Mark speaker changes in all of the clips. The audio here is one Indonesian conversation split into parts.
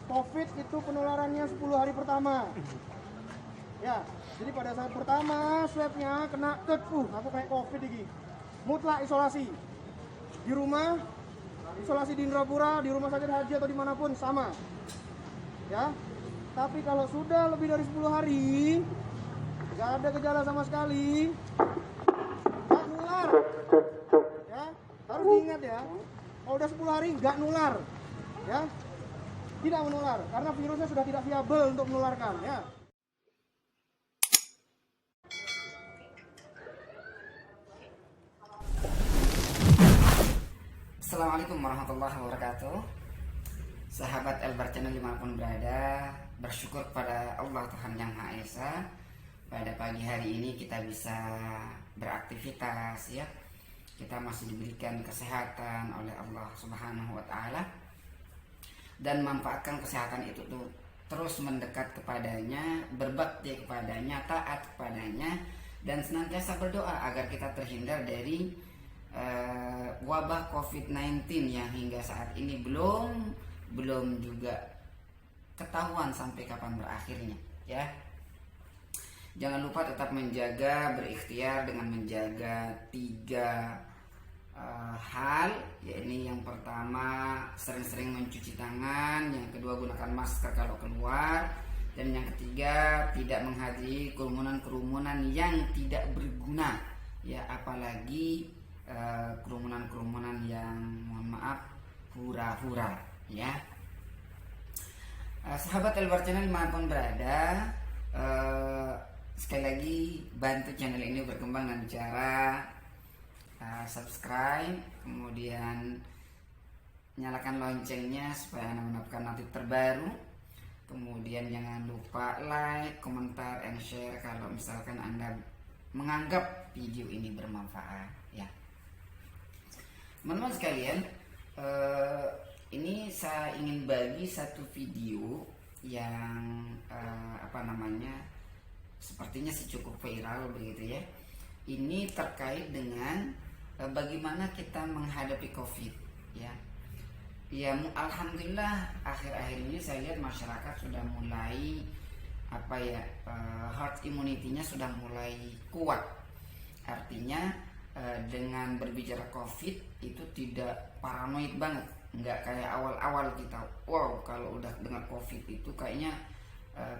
Speaker 1: COVID itu penularannya 10 hari pertama. Ya, jadi pada saat pertama swabnya kena aku kayak COVID ini. Mutlak isolasi. Di rumah, isolasi di Indrapura, di rumah sakit haji atau dimanapun sama. Ya, tapi kalau sudah lebih dari 10 hari, nggak ada gejala sama sekali, nggak nular. Ya, harus diingat ya. Kalau udah 10 hari nggak nular, ya, tidak menular karena virusnya sudah tidak viabel untuk menularkan. Ya.
Speaker 2: Assalamualaikum warahmatullahi wabarakatuh. Sahabat Elbar Channel dimanapun berada, bersyukur pada Allah Tuhan Yang Maha Esa. Pada pagi hari ini kita bisa beraktivitas, ya. Kita masih diberikan kesehatan oleh Allah Subhanahu wa Ta'ala, dan manfaatkan kesehatan itu tuh terus mendekat kepadanya, berbakti kepadanya, taat kepadanya, dan senantiasa berdoa agar kita terhindar dari wabah COVID-19 yang hingga saat ini belum juga ketahuan sampai kapan berakhirnya, ya. Jangan lupa tetap menjaga, berikhtiar dengan menjaga 3 hal, yakni yang pertama sering-sering mencuci tangan, yang kedua gunakan masker kalau keluar, dan yang ketiga tidak menghadiri kerumunan-kerumunan yang tidak berguna, ya, apalagi kerumunan-kerumunan yang mohon maaf hura-hura, ya. Sahabat Elbar Channel dimanapun berada, sekali lagi bantu channel ini berkembang dengan cara subscribe, kemudian nyalakan loncengnya supaya Anda mendapatkan notif terbaru. Kemudian jangan lupa like, komentar, and share kalau misalkan Anda menganggap video ini bermanfaat, ya. Teman-teman sekalian, ini saya ingin bagi satu video yang sepertinya sih cukup viral begitu, ya. Ini terkait dengan bagaimana kita menghadapi COVID, ya. Ya, alhamdulillah akhir-akhir ini saya lihat masyarakat sudah mulai herd immunity-nya sudah mulai kuat. Artinya dengan berbicara COVID itu tidak paranoid banget, nggak kayak awal-awal kita, wow, kalau udah dengan COVID itu kayaknya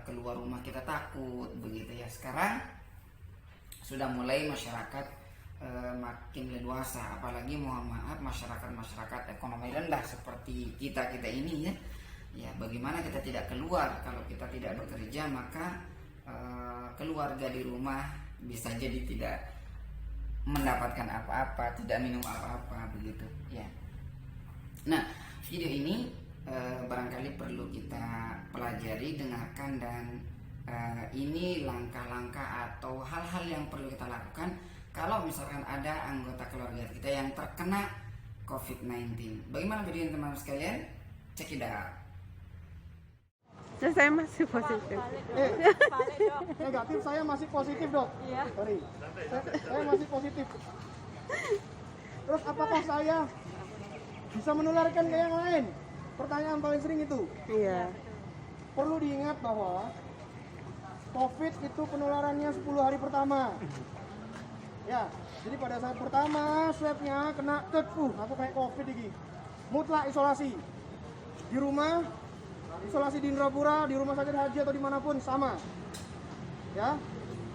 Speaker 2: keluar rumah kita takut begitu, ya. Sekarang sudah mulai masyarakat makin leluasa, apalagi mohon maaf masyarakat ekonomi rendah seperti kita ini, ya. Bagaimana kita tidak keluar? Kalau kita tidak bekerja, maka keluarga di rumah bisa jadi tidak mendapatkan apa-apa, tidak minum apa-apa begitu, ya. Nah, video ini barangkali perlu kita pelajari, dengarkan, dan ini langkah-langkah atau hal-hal yang perlu kita lakukan kalau misalkan ada anggota keluarga kita yang terkena COVID-19. Bagaimana video ini, teman-teman sekalian? Check it out.
Speaker 3: Saya masih positif.
Speaker 1: Negatif, saya masih positif, Dok.
Speaker 3: Iya.
Speaker 1: Sorry. Saya masih positif. Terus apakah saya bisa menularkan ke yang lain? Pertanyaan paling sering itu.
Speaker 3: Iya.
Speaker 1: Perlu diingat bahwa COVID itu penularannya 10 hari pertama. Ya, jadi pada saat pertama swabnya kena aku kayak COVID ini. Mutlak isolasi. Di rumah, isolasi di Indrapura, di rumah sakit haji atau dimanapun sama. Ya,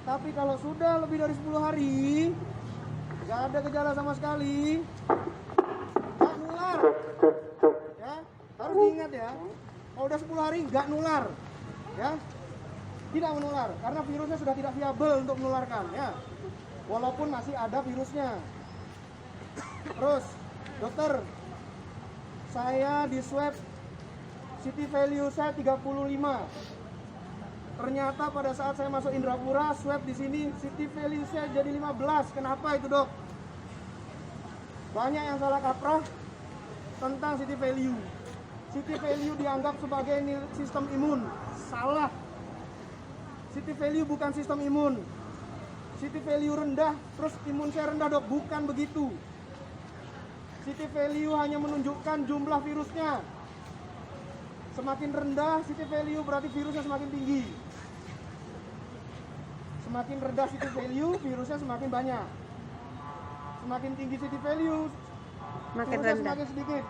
Speaker 1: tapi kalau sudah lebih dari 10 hari, nggak ada gejala sama sekali, nggak nular. Ya, harus diingat ya. Kalau udah 10 hari nggak nular, ya, tidak menular karena virusnya sudah tidak viabel untuk menularkan, ya. Walaupun masih ada virusnya. Terus, dokter, saya di swab city value saya 35. Ternyata pada saat saya masuk Indrapura, swab di sini city value saya jadi 15. Kenapa itu, Dok? Banyak yang salah kaprah tentang city value. City value dianggap sebagai sistem imun. Salah. City value bukan sistem imun. City value rendah, terus imun saya rendah, Dok. Bukan begitu. City value hanya menunjukkan jumlah virusnya. Semakin rendah city value berarti virusnya semakin tinggi. Semakin rendah city value, virusnya semakin banyak. Semakin tinggi city value,
Speaker 3: Makin
Speaker 1: virusnya
Speaker 3: rendah.
Speaker 1: semakin sedikit.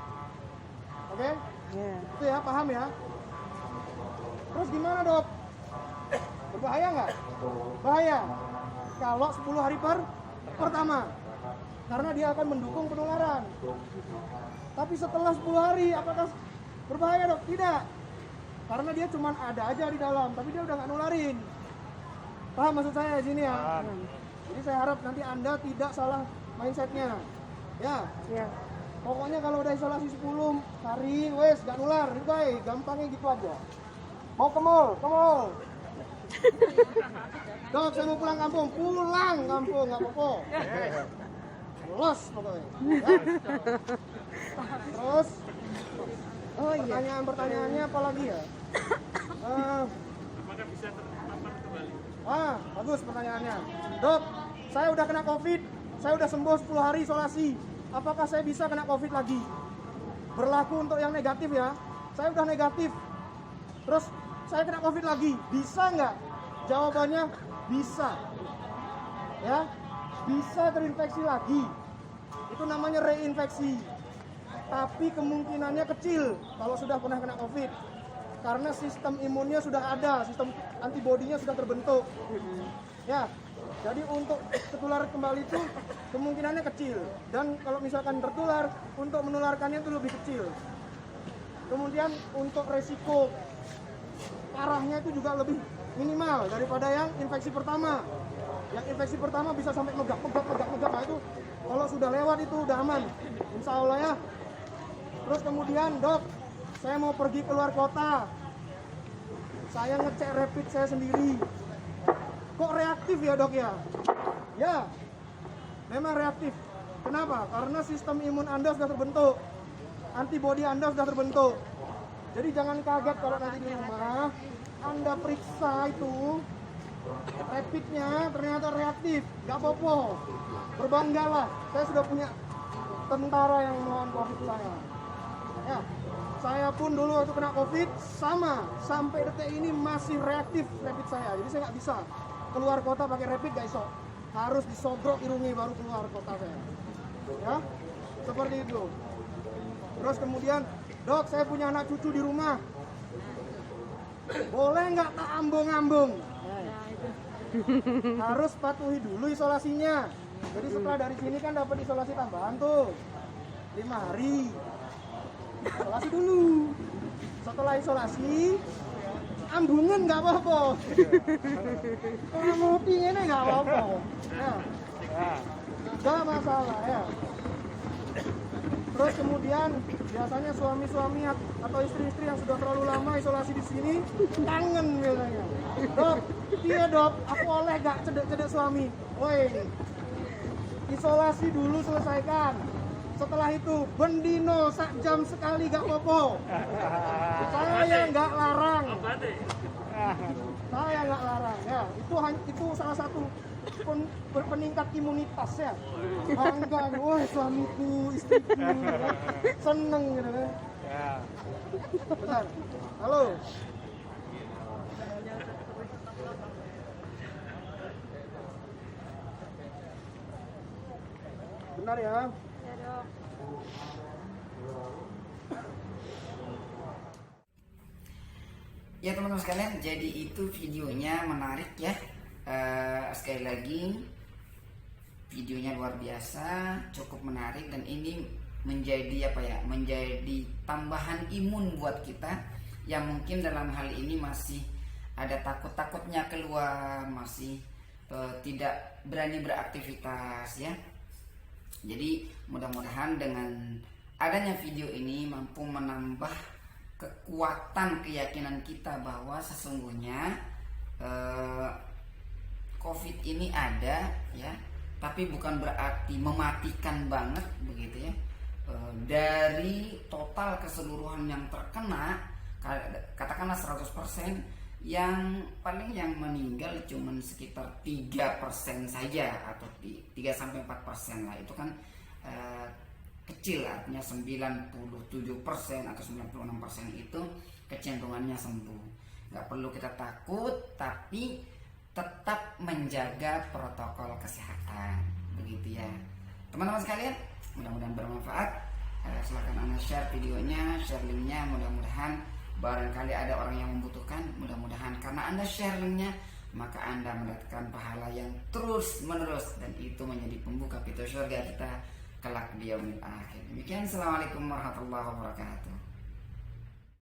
Speaker 1: Oke?
Speaker 3: Ya.
Speaker 1: Itu ya, paham ya? Terus gimana dok? Berbahaya nggak? Bahaya. Kalau 10 hari pertama. Karena dia akan mendukung penularan. Tapi setelah 10 hari, apakah berbahaya dok? Tidak. Karena dia cuma ada aja di dalam, tapi dia udah nggak nularin. Paham maksud saya di sini ya? Jadi saya harap nanti Anda tidak salah mindsetnya. Ya,
Speaker 3: Ya.
Speaker 1: pokoknya kalau udah isolasi 10 hari, wes gak nular, guys, gampangnya gitu aja. Mau ke mall, ke mall. Dok, saya mau pulang kampung, nggak apa-apa. Los pokoknya. Ya. Terus,
Speaker 3: Oh iya.
Speaker 1: pertanyaan-pertanyaannya apa lagi ya? Bagus pertanyaannya. Dok, saya udah kena COVID, saya udah sembuh 10 hari isolasi. Apakah saya bisa kena COVID lagi? Berlaku untuk yang negatif ya. Saya udah negatif. Terus saya kena COVID lagi, bisa nggak? Jawabannya bisa. Ya, bisa terinfeksi lagi. Itu namanya reinfeksi. Tapi kemungkinannya kecil kalau sudah pernah kena COVID. Karena sistem imunnya sudah ada, sistem antibodinya sudah terbentuk. Ya, jadi untuk tertular kembali itu kemungkinannya kecil. Dan kalau misalkan tertular, untuk menularkannya itu lebih kecil. Kemudian untuk resiko parahnya itu juga lebih minimal daripada yang infeksi pertama. Yang infeksi pertama bisa sampai megap. Nah itu kalau sudah lewat itu udah aman, insya Allah ya. Terus kemudian dok, saya mau pergi keluar kota, saya ngecek rapid saya sendiri. Kok reaktif ya dok ya? Ya, memang reaktif. Kenapa? Karena sistem imun Anda sudah terbentuk, antibodi Anda sudah terbentuk. Jadi jangan kaget kalau nanti di rumah Anda periksa itu rapidnya ternyata reaktif, nggak apa-apa. Berbanggalah, saya sudah punya tentara yang melawan COVID saya. Ya, saya pun dulu waktu kena COVID sama, sampai detik ini masih reaktif rapid saya. Jadi saya nggak bisa keluar kota pakai rapid, nggak iso. Harus disogrok irungi baru keluar kota saya. Ya, seperti itu. Terus kemudian, dok saya punya anak cucu di rumah. Boleh nggak tak ambung-ambung? Harus patuhi dulu isolasinya. Jadi setelah dari sini kan dapat isolasi tambahan tuh 5 hari. Isolasi dulu. Setelah isolasi, ambungan nggak apa-apa. Kalau mau pingin nggak apa-apa. Ya. Nggak masalah ya. Terus kemudian biasanya suami-suami atau istri-istri yang sudah terlalu lama isolasi di sini kangen biasanya. Dok, iya dok, aku oleh gak cedek-cedek suami. Woi, isolasi dulu selesaikan. Setelah itu bendino sak jam sekali gak popo. Saya nggak larang. Saya nggak larang ya. Itu salah satu peningkat imunitas ya. Bangga, wah suamiku, istriku, ya. Seneng gitu kan. Bentar. Halo. Benar ya.
Speaker 3: Ya dok.
Speaker 2: Ya teman-teman sekalian, jadi itu videonya menarik ya. Sekali lagi videonya luar biasa, cukup menarik, dan ini menjadi apa ya? Menjadi tambahan imun buat kita yang mungkin dalam hal ini masih ada takut-takutnya keluar, masih tidak berani beraktivitas ya. Jadi mudah-mudahan dengan adanya video ini mampu menambah kekuatan keyakinan kita bahwa sesungguhnya COVID ini ada ya, tapi bukan berarti mematikan banget begitu ya. Dari total keseluruhan yang terkena, katakanlah 100%, yang paling yang meninggal cuman sekitar 3% saja atau 3-4% lah. Itu kan kecil, artinya 97% atau 96% itu kecenderungannya sembuh. Nggak perlu kita takut, tapi tetap menjaga protokol kesehatan, begitu ya teman-teman sekalian. Mudah-mudahan bermanfaat. Silahkan Anda share videonya, share linknya, mudah-mudahan barangkali ada orang yang membutuhkan. Mudah-mudahan karena Anda share linknya, maka Anda mendapatkan pahala yang terus menerus, dan itu menjadi pembuka pintu surga kita kelak di yaumil akhir. Demikian, assalamualaikum warahmatullahi wabarakatuh.